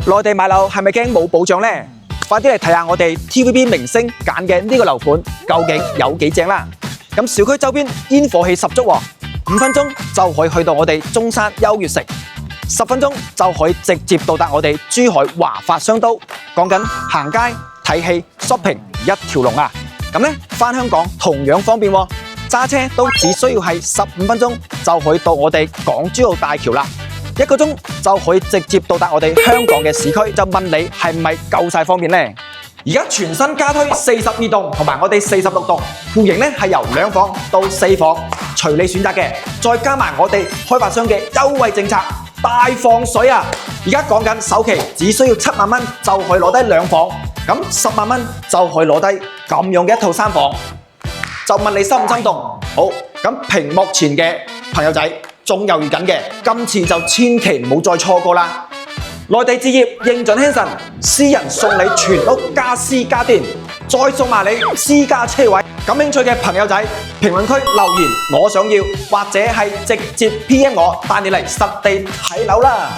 內地買樓係咪驚冇保障呢？快啲嚟睇下我哋 TVB 明星揀嘅呢個樓盤究竟有幾正啦！咁小區周邊煙火氣十足喎，5分鐘就可以去到我哋中山優越城，10分鐘就可以直接到達我哋珠海華發商都。講緊行街、睇戲、shopping 一條龍啊！咁呢，返香港同樣方便喎，揸車都只需要係15分鐘就可以到我哋港珠澳大橋啦。1個鐘就可以直接到達我哋香港嘅市區，就問你係咪夠晒方便呢？而家全新加推42棟同埋我哋46棟，戶型咧係由2房到4房，隨你選擇嘅。再加埋我哋開發商嘅優惠政策，大放水啊！而家講緊首期只需要7萬蚊就可以攞低2房，咁10萬蚊就可以攞低咁樣嘅一套3房，就問你心唔心動？好，咁屏幕前嘅朋友仔。仲猶豫緊嘅，今次就千祈唔好再錯過啦！內地置業應盡興神，私人送你全屋家私家電，再送埋你私家車位。感興趣嘅朋友仔，評論區留言我想要，或者係直接 PM 我，帶你嚟實地睇樓啦！